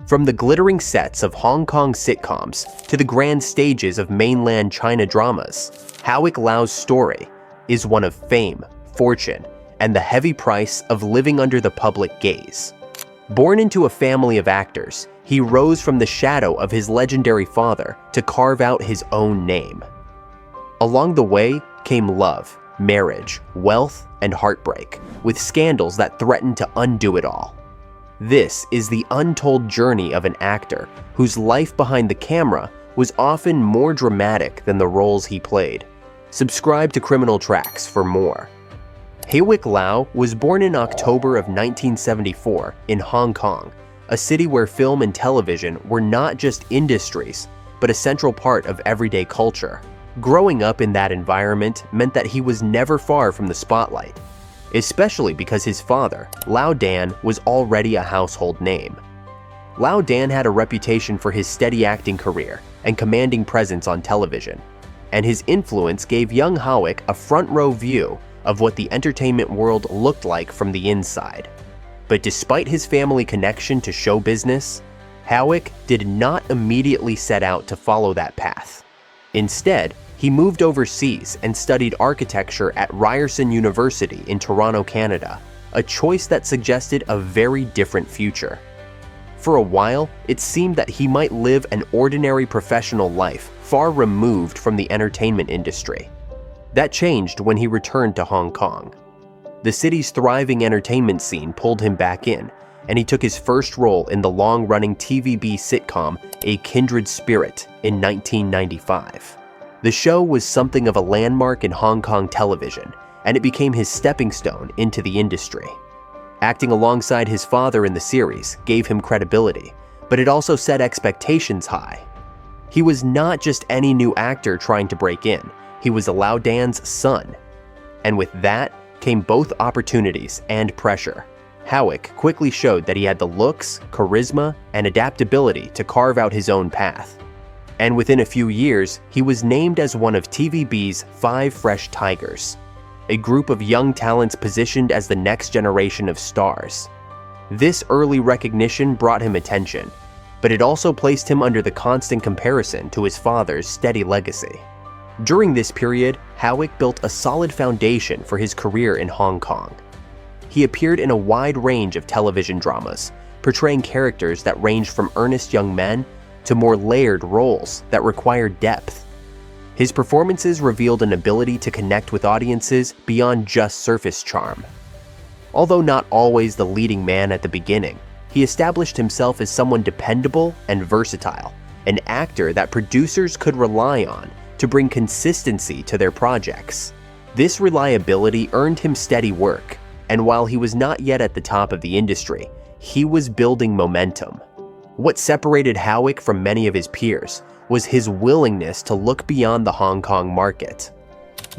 From the glittering sets of Hong Kong sitcoms to the grand stages of mainland China dramas, Hawick Lau's story is one of fame, fortune, and the heavy price of living under the public gaze. Born into a family of actors, he rose from the shadow of his legendary father to carve out his own name. Along the way came love, marriage, wealth, and heartbreak, with scandals that threatened to undo it all. This is the untold journey of an actor whose life behind the camera was often more dramatic than the roles he played. Subscribe to Criminal Tracks for more. Hawick Lau was born in October of 1974 in Hong Kong, a city where film and television were not just industries, but a central part of everyday culture. Growing up in that environment meant that he was never far from the spotlight, especially because his father, Lau Dan, was already a household name. Lau Dan had a reputation for his steady acting career and commanding presence on television, and his influence gave young Hawick a front-row view of what the entertainment world looked like from the inside. But despite his family connection to show business, Hawick did not immediately set out to follow that path. Instead, he moved overseas and studied architecture at Ryerson University in Toronto, Canada, a choice that suggested a very different future. For a while, it seemed that he might live an ordinary professional life far removed from the entertainment industry. That changed when he returned to Hong Kong. The city's thriving entertainment scene pulled him back in, and he took his first role in the long-running TVB sitcom A Kindred Spirit in 1995. The show was something of a landmark in Hong Kong television, and it became his stepping stone into the industry. Acting alongside his father in the series gave him credibility, but it also set expectations high. He was not just any new actor trying to break in, he was Lau Dan's son. And with that came both opportunities and pressure. Hawick quickly showed that he had the looks, charisma, and adaptability to carve out his own path. And within a few years, he was named as one of TVB's 5 Fresh Tigers, a group of young talents positioned as the next generation of stars. This early recognition brought him attention, but it also placed him under the constant comparison to his father's steady legacy. During this period, Hawick built a solid foundation for his career in Hong Kong. He appeared in a wide range of television dramas, portraying characters that ranged from earnest young men to more layered roles that required depth. His performances revealed an ability to connect with audiences beyond just surface charm. Although not always the leading man at the beginning, he established himself as someone dependable and versatile, an actor that producers could rely on to bring consistency to their projects. This reliability earned him steady work, and while he was not yet at the top of the industry, he was building momentum. What separated Hawick from many of his peers was his willingness to look beyond the Hong Kong market.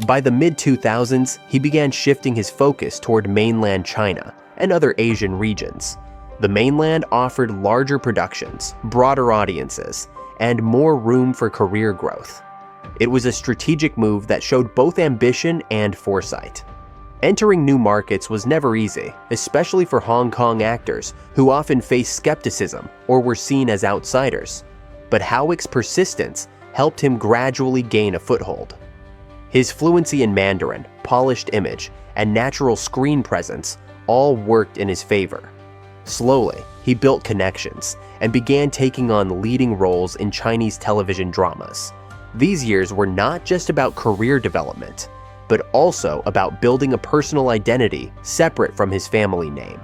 By the mid-2000s, he began shifting his focus toward mainland China and other Asian regions. The mainland offered larger productions, broader audiences, and more room for career growth. It was a strategic move that showed both ambition and foresight. Entering new markets was never easy, especially for Hong Kong actors who often faced skepticism or were seen as outsiders. But Hawick's persistence helped him gradually gain a foothold. His fluency in Mandarin, polished image, and natural screen presence all worked in his favor. Slowly, he built connections and began taking on leading roles in Chinese television dramas. These years were not just about career development, but also about building a personal identity separate from his family name.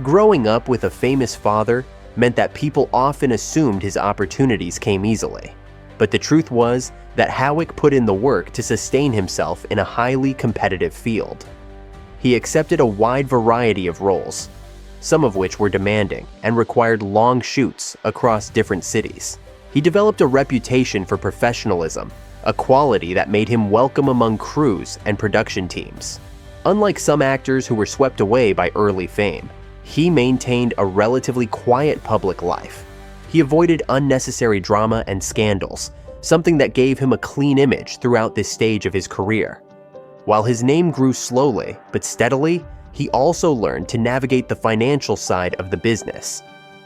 Growing up with a famous father meant that people often assumed his opportunities came easily. But the truth was that Hawick put in the work to sustain himself in a highly competitive field. He accepted a wide variety of roles, some of which were demanding and required long shoots across different cities. He developed a reputation for professionalism, a quality that made him welcome among crews and production teams. Unlike some actors who were swept away by early fame, he maintained a relatively quiet public life. He avoided unnecessary drama and scandals, something that gave him a clean image throughout this stage of his career. While his name grew slowly but steadily, he also learned to navigate the financial side of the business.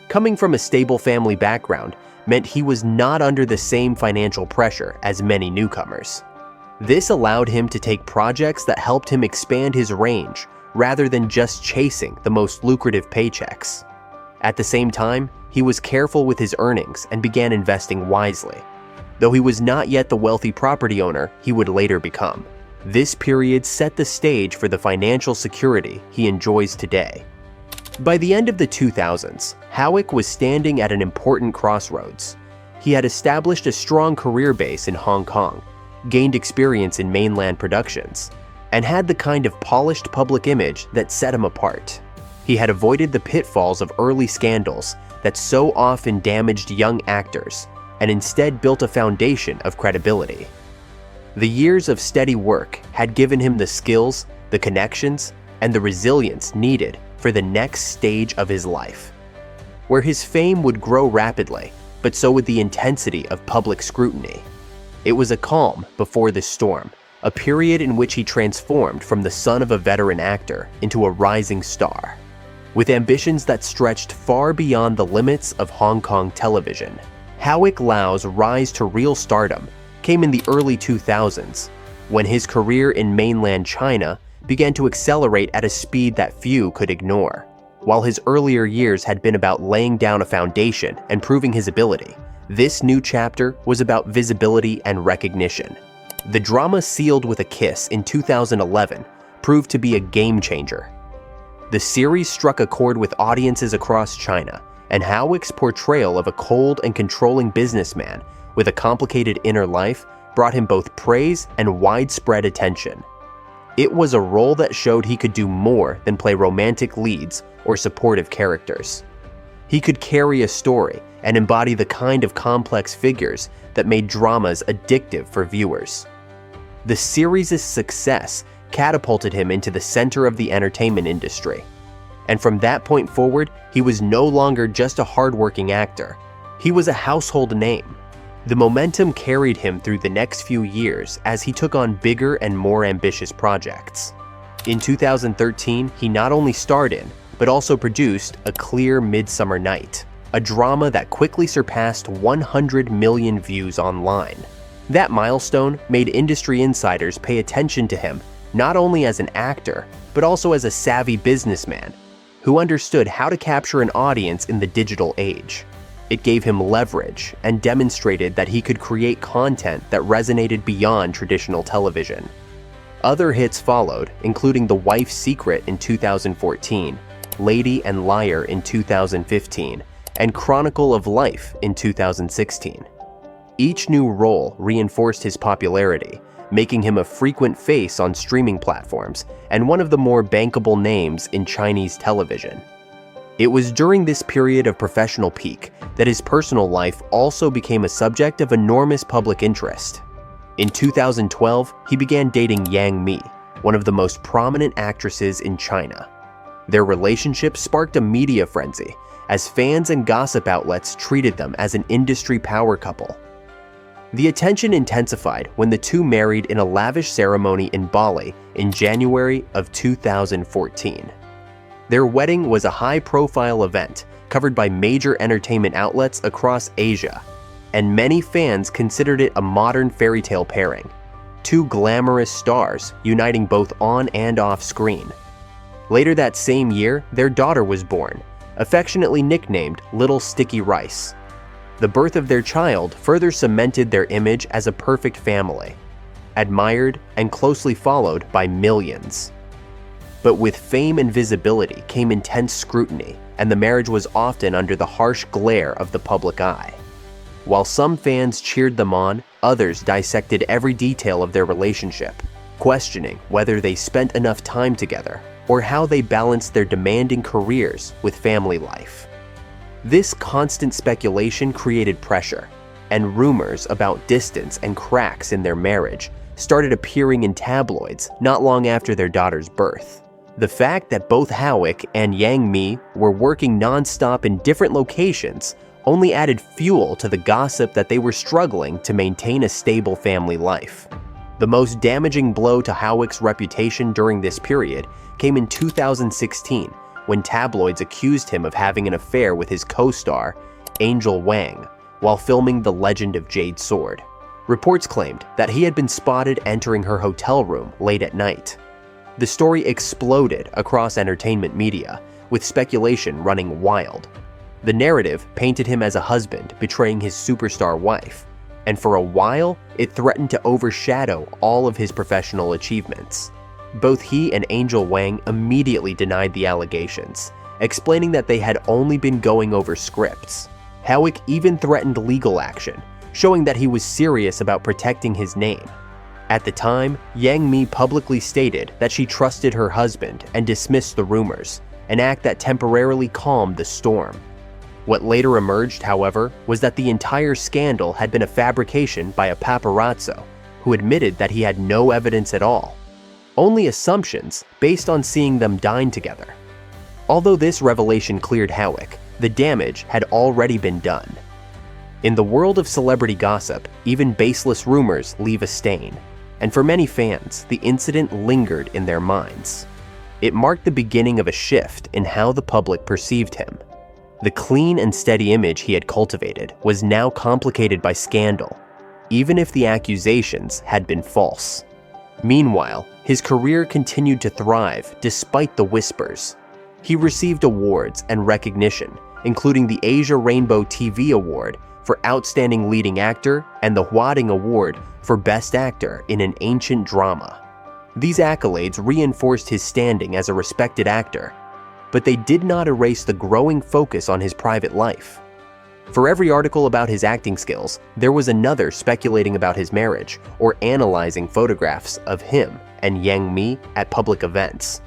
Coming from a stable family background meant he was not under the same financial pressure as many newcomers. This allowed him to take projects that helped him expand his range rather than just chasing the most lucrative paychecks. At the same time, he was careful with his earnings and began investing wisely. Though he was not yet the wealthy property owner he would later become, this period set the stage for the financial security he enjoys today. By the end of the 2000s, Hawick was standing at an important crossroads. He had established a strong career base in Hong Kong, gained experience in mainland productions, and had the kind of polished public image that set him apart. He had avoided the pitfalls of early scandals that so often damaged young actors, and instead built a foundation of credibility. The years of steady work had given him the skills, the connections, and the resilience needed for the next stage of his life, where his fame would grow rapidly, but so would the intensity of public scrutiny. It was a calm before the storm, a period in which he transformed from the son of a veteran actor into a rising star, with ambitions that stretched far beyond the limits of Hong Kong television. Hawick Lau's rise to real stardom came in the early 2000s, when his career in mainland China began to accelerate at a speed that few could ignore. While his earlier years had been about laying down a foundation and proving his ability, this new chapter was about visibility and recognition. The drama Sealed with a Kiss in 2011 proved to be a game changer. The series struck a chord with audiences across China, and Hawick's portrayal of a cold and controlling businessman with a complicated inner life brought him both praise and widespread attention. It was a role that showed he could do more than play romantic leads or supportive characters. He could carry a story and embody the kind of complex figures that made dramas addictive for viewers. The series' success catapulted him into the center of the entertainment industry. And from that point forward, he was no longer just a hardworking actor. He was a household name. The momentum carried him through the next few years as he took on bigger and more ambitious projects. In 2013, he not only starred in, but also produced A Clear Midsummer Night, a drama that quickly surpassed 100 million views online. That milestone made industry insiders pay attention to him not only as an actor, but also as a savvy businessman who understood how to capture an audience in the digital age. It gave him leverage and demonstrated that he could create content that resonated beyond traditional television. Other hits followed, including The Wife's Secret in 2014, Lady and Liar in 2015, and Chronicle of Life in 2016. Each new role reinforced his popularity, making him a frequent face on streaming platforms and one of the more bankable names in Chinese television. It was during this period of professional peak that his personal life also became a subject of enormous public interest. In 2012, he began dating Yang Mi, one of the most prominent actresses in China. Their relationship sparked a media frenzy, as fans and gossip outlets treated them as an industry power couple. The attention intensified when the two married in a lavish ceremony in Bali in January of 2014. Their wedding was a high-profile event covered by major entertainment outlets across Asia, and many fans considered it a modern fairy tale pairing, two glamorous stars uniting both on and off screen. Later that same year, their daughter was born, affectionately nicknamed Little Sticky Rice. The birth of their child further cemented their image as a perfect family, admired and closely followed by millions. But with fame and visibility came intense scrutiny, and the marriage was often under the harsh glare of the public eye. While some fans cheered them on, others dissected every detail of their relationship, questioning whether they spent enough time together or how they balanced their demanding careers with family life. This constant speculation created pressure, and rumors about distance and cracks in their marriage started appearing in tabloids not long after their daughter's birth. The fact that both Hawick and Yang Mi were working non-stop in different locations only added fuel to the gossip that they were struggling to maintain a stable family life. The most damaging blow to Hawick's reputation during this period came in 2016, when tabloids accused him of having an affair with his co-star, Angel Wang, while filming The Legend of Jade Sword. Reports claimed that he had been spotted entering her hotel room late at night. The story exploded across entertainment media, with speculation running wild. The narrative painted him as a husband betraying his superstar wife, and for a while, it threatened to overshadow all of his professional achievements. Both he and Angel Wang immediately denied the allegations, explaining that they had only been going over scripts. Hawick even threatened legal action, showing that he was serious about protecting his name. At the time, Yang Mi publicly stated that she trusted her husband and dismissed the rumors, an act that temporarily calmed the storm. What later emerged, however, was that the entire scandal had been a fabrication by a paparazzo who admitted that he had no evidence at all, only assumptions based on seeing them dine together. Although this revelation cleared Hawick, the damage had already been done. In the world of celebrity gossip, even baseless rumors leave a stain, and for many fans, the incident lingered in their minds. It marked the beginning of a shift in how the public perceived him. The clean and steady image he had cultivated was now complicated by scandal, even if the accusations had been false. Meanwhile, his career continued to thrive despite the whispers. He received awards and recognition, including the Asia Rainbow TV Award for Outstanding Leading Actor and the Huading Award for Best Actor in an Ancient Drama. These accolades reinforced his standing as a respected actor, but they did not erase the growing focus on his private life. For every article about his acting skills, there was another speculating about his marriage or analyzing photographs of him and Yang Mi at public events.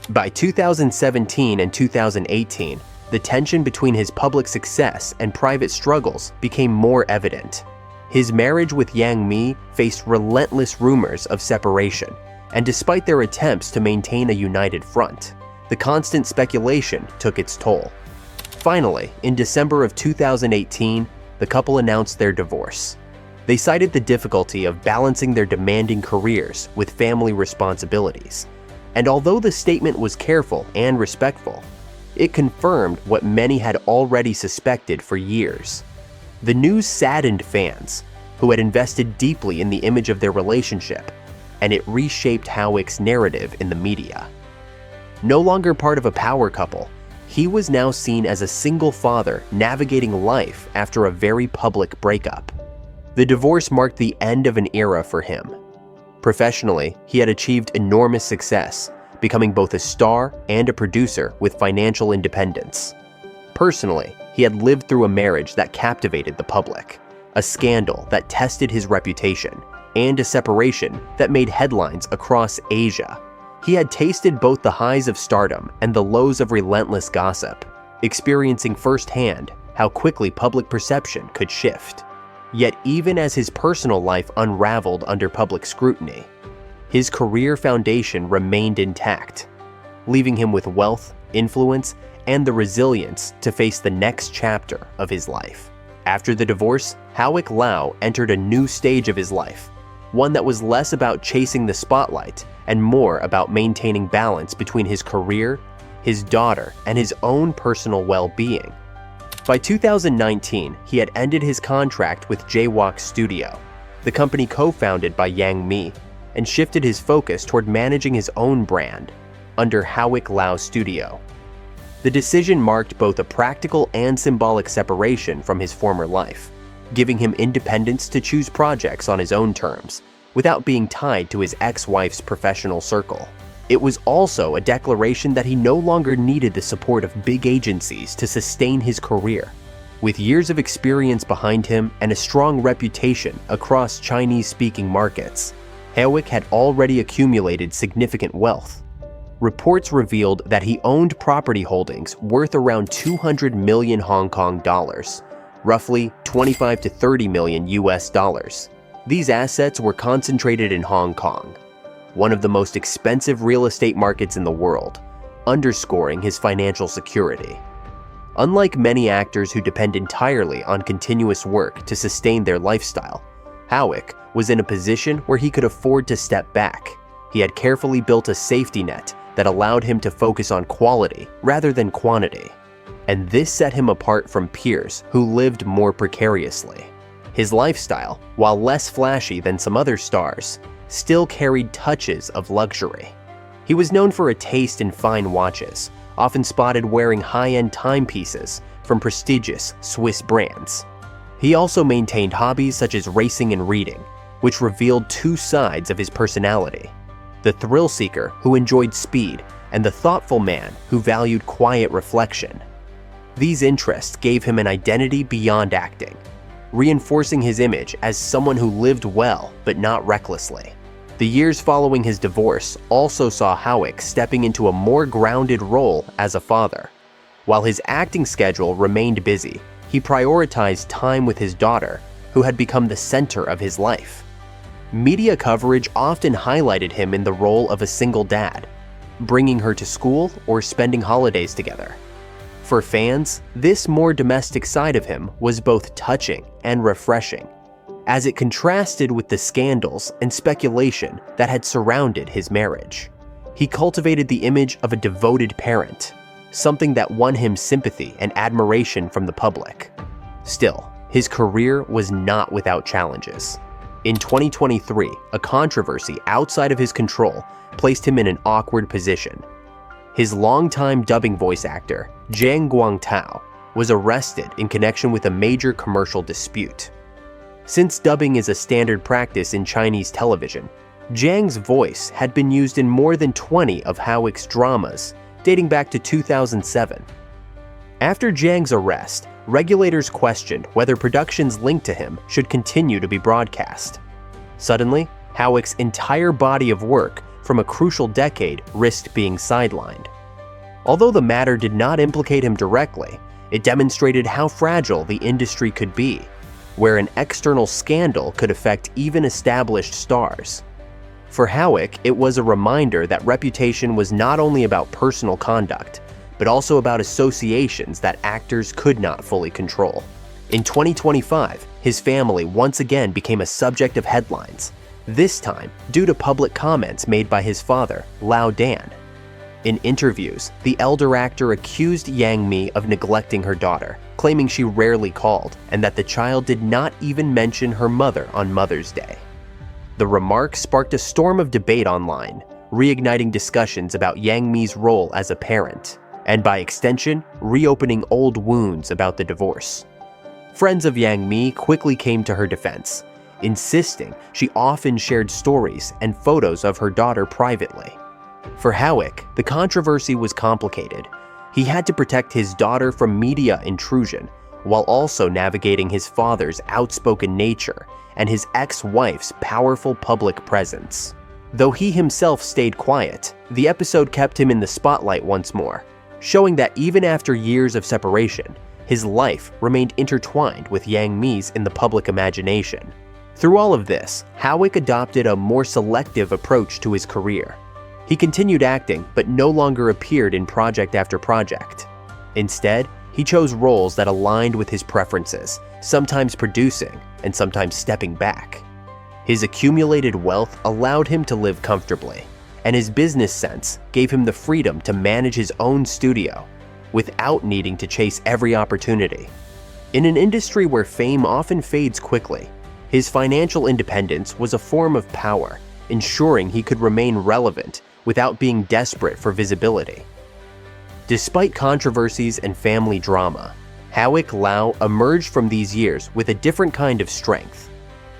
By 2017 and 2018, the tension between his public success and private struggles became more evident. His marriage with Yang Mi faced relentless rumors of separation, and despite their attempts to maintain a united front, the constant speculation took its toll. Finally, in December of 2018, the couple announced their divorce. They cited the difficulty of balancing their demanding careers with family responsibilities, and although the statement was careful and respectful, it confirmed what many had already suspected for years. The news saddened fans, who had invested deeply in the image of their relationship, and it reshaped Hawick's narrative in the media. No longer part of a power couple, he was now seen as a single father navigating life after a very public breakup. The divorce marked the end of an era for him. Professionally, he had achieved enormous success, becoming both a star and a producer with financial independence. Personally, he had lived through a marriage that captivated the public, a scandal that tested his reputation, and a separation that made headlines across Asia. He had tasted both the highs of stardom and the lows of relentless gossip, experiencing firsthand how quickly public perception could shift. Yet even as his personal life unraveled under public scrutiny, his career foundation remained intact, leaving him with wealth, influence, and the resilience to face the next chapter of his life. After the divorce, Hawick Lau entered a new stage of his life, one that was less about chasing the spotlight and more about maintaining balance between his career, his daughter, and his own personal well-being. By 2019, he had ended his contract with Jaywalk Studio, the company co-founded by Yang Mi, and shifted his focus toward managing his own brand under Hawick Lau Studio. The decision marked both a practical and symbolic separation from his former life, giving him independence to choose projects on his own terms, without being tied to his ex-wife's professional circle. It was also a declaration that he no longer needed the support of big agencies to sustain his career. With years of experience behind him and a strong reputation across Chinese-speaking markets, Hawick had already accumulated significant wealth. Reports revealed that he owned property holdings worth around 200 million Hong Kong dollars, roughly 25 to 30 million US dollars. These assets were concentrated in Hong Kong, one of the most expensive real estate markets in the world, underscoring his financial security. Unlike many actors who depend entirely on continuous work to sustain their lifestyle, Hawick was in a position where he could afford to step back. He had carefully built a safety net that allowed him to focus on quality rather than quantity. And this set him apart from peers who lived more precariously. His lifestyle, while less flashy than some other stars, still carried touches of luxury. He was known for a taste in fine watches, often spotted wearing high-end timepieces from prestigious Swiss brands. He also maintained hobbies such as racing and reading, which revealed two sides of his personality: the thrill-seeker who enjoyed speed and the thoughtful man who valued quiet reflection. These interests gave him an identity beyond acting, reinforcing his image as someone who lived well but not recklessly. The years following his divorce also saw Hawick stepping into a more grounded role as a father. While his acting schedule remained busy, he prioritized time with his daughter, who had become the center of his life. Media coverage often highlighted him in the role of a single dad, bringing her to school or spending holidays together. For fans, this more domestic side of him was both touching and refreshing, as it contrasted with the scandals and speculation that had surrounded his marriage. He cultivated the image of a devoted parent, something that won him sympathy and admiration from the public. Still, his career was not without challenges. In 2023, a controversy outside of his control placed him in an awkward position. His longtime dubbing voice actor, Zhang Guangtao, was arrested in connection with a major commercial dispute. Since dubbing is a standard practice in Chinese television, Zhang's voice had been used in more than 20 of Hawick's dramas, dating back to 2007. After Zhang's arrest, regulators questioned whether productions linked to him should continue to be broadcast. Suddenly, Hawick's entire body of work from a crucial decade risked being sidelined. Although the matter did not implicate him directly, it demonstrated how fragile the industry could be, where an external scandal could affect even established stars. For Hawick, it was a reminder that reputation was not only about personal conduct, but also about associations that actors could not fully control. In 2025, his family once again became a subject of headlines, this time due to public comments made by his father, Lau Dan. In interviews, the elder actor accused Yang Mi of neglecting her daughter, claiming she rarely called and that the child did not even mention her mother on Mother's Day. The remark sparked a storm of debate online, reigniting discussions about Yang Mi's role as a parent, and by extension, reopening old wounds about the divorce. Friends of Yang Mi quickly came to her defense, insisting she often shared stories and photos of her daughter privately. For Hawick, the controversy was complicated. He had to protect his daughter from media intrusion, while also navigating his father's outspoken nature and his ex-wife's powerful public presence. Though he himself stayed quiet, the episode kept him in the spotlight once more, showing that even after years of separation, his life remained intertwined with Yang Mi's in the public imagination. Through all of this, Hawick adopted a more selective approach to his career. He continued acting, but no longer appeared in project after project. Instead, he chose roles that aligned with his preferences, sometimes producing and sometimes stepping back. His accumulated wealth allowed him to live comfortably, and his business sense gave him the freedom to manage his own studio without needing to chase every opportunity. In an industry where fame often fades quickly, his financial independence was a form of power, ensuring he could remain relevant without being desperate for visibility. Despite controversies and family drama, Hawick Lau emerged from these years with a different kind of strength.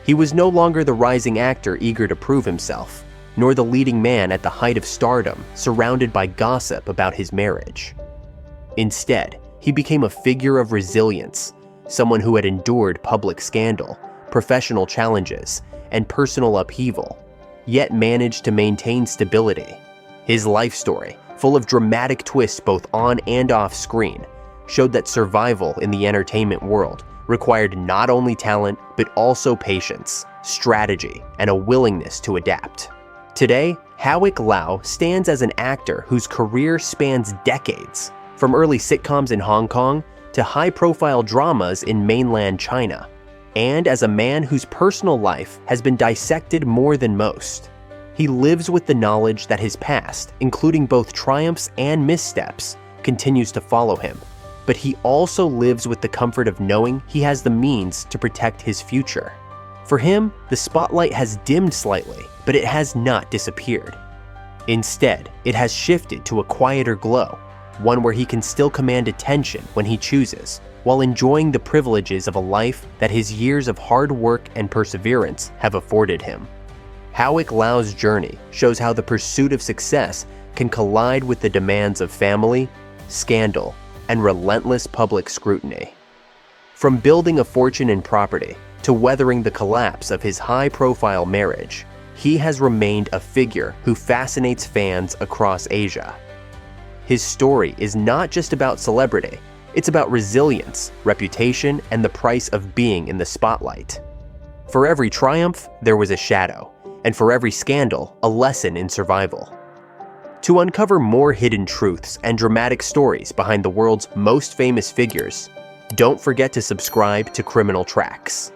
He was no longer the rising actor eager to prove himself, nor the leading man at the height of stardom surrounded by gossip about his marriage. Instead, he became a figure of resilience, someone who had endured public scandal, professional challenges, and personal upheaval, yet managed to maintain stability. His life story, full of dramatic twists both on and off screen, showed that survival in the entertainment world required not only talent, but also patience, strategy, and a willingness to adapt. Today, Hawick Lau stands as an actor whose career spans decades, from early sitcoms in Hong Kong to high-profile dramas in mainland China, and as a man whose personal life has been dissected more than most. He lives with the knowledge that his past, including both triumphs and missteps, continues to follow him. But he also lives with the comfort of knowing he has the means to protect his future. For him, the spotlight has dimmed slightly, but it has not disappeared. Instead, it has shifted to a quieter glow, one where he can still command attention when he chooses, while enjoying the privileges of a life that his years of hard work and perseverance have afforded him. Hawick Lau's journey shows how the pursuit of success can collide with the demands of family, scandal, and relentless public scrutiny. From building a fortune in property to weathering the collapse of his high-profile marriage, he has remained a figure who fascinates fans across Asia. His story is not just about celebrity, it's about resilience, reputation, and the price of being in the spotlight. For every triumph, there was a shadow, and for every scandal, a lesson in survival. To uncover more hidden truths and dramatic stories behind the world's most famous figures, don't forget to subscribe to Criminal Tracks.